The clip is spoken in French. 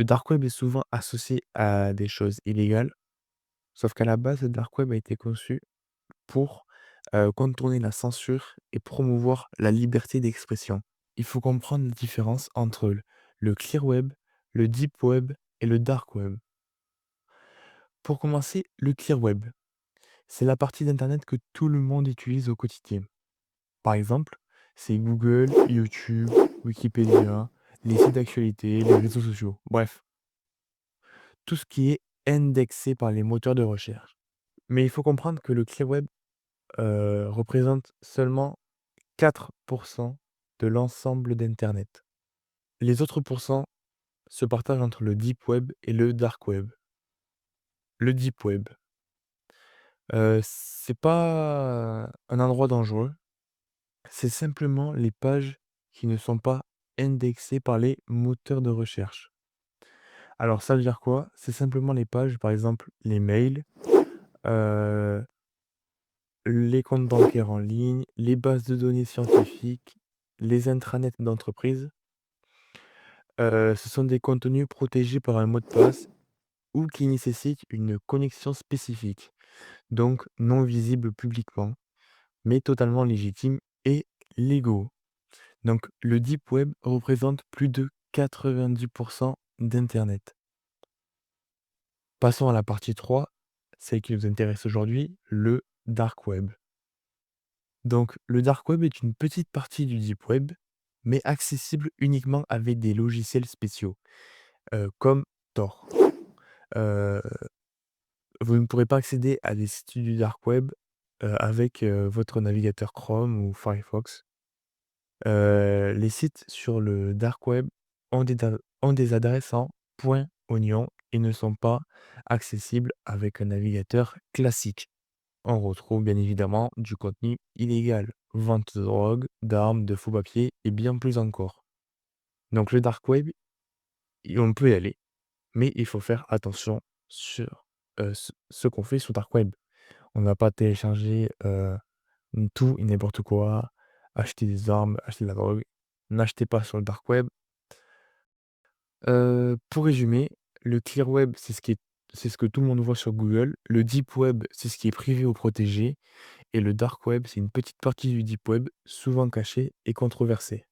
Le dark web est souvent associé à des choses illégales, sauf qu'à la base, le dark web a été conçu pour, contourner la censure et promouvoir la liberté d'expression. Il faut comprendre la différence entre le clear web, le deep web et le dark web. Pour commencer, le clear web, c'est la partie d'internet que tout le monde utilise au quotidien. Par exemple, c'est Google, YouTube, Wikipédia, les sites d'actualité, les réseaux sociaux, bref, tout ce qui est indexé par les moteurs de recherche. Mais il faut comprendre que le clear web, représente seulement 4 de l'ensemble d'internet. Les autres pourcents se partagent entre le deep web et le dark web. Le deep web, c'est pas un endroit dangereux, c'est simplement les pages qui ne sont pas indexées par les moteurs de recherche. Alors ça veut dire quoi? C'est simplement les pages, par exemple les mails, heu, les comptes bancaires en ligne, les bases de données scientifiques, les intranets d'entreprise. Ce sont des contenus protégés par un mot de passe ou qui nécessitent une connexion spécifique, donc non visibles publiquement, mais totalement légitimes et légaux. Donc le deep web représente plus de 90 d'internet. Passons à la partie 3, celle qui nous intéresse aujourd'hui, le dark web. Donc le dark web est une petite partie du deep web, mais accessible uniquement avec des logiciels spéciaux, comme Tor. Heu, vous ne pourrez pas accéder à des sites du dark web, avec, votre navigateur Chrome ou Firefox. Les sites sur le dark web ont des adresses en .oignon et ne sont pas accessibles avec un navigateur classique. On retrouve bien évidemment du contenu illégal, vente de drogue, d'armes, de faux papiers et bien plus encore. Donc le dark web, on peut y aller, mais il faut faire attention sur, ce qu'on fait sur dark web. On ne va pas télécharger, tout et n'importe quoi, acheter des armes, acheter de la drogue. N'achetez pas sur le dark web. Pour résumer, le clear web, c'est ce que tout le monde voit sur Google. Le deep web, c'est ce qui est privé ou protégé et le dark web, c'est une petite partie du deep web, souvent cachée et controversée.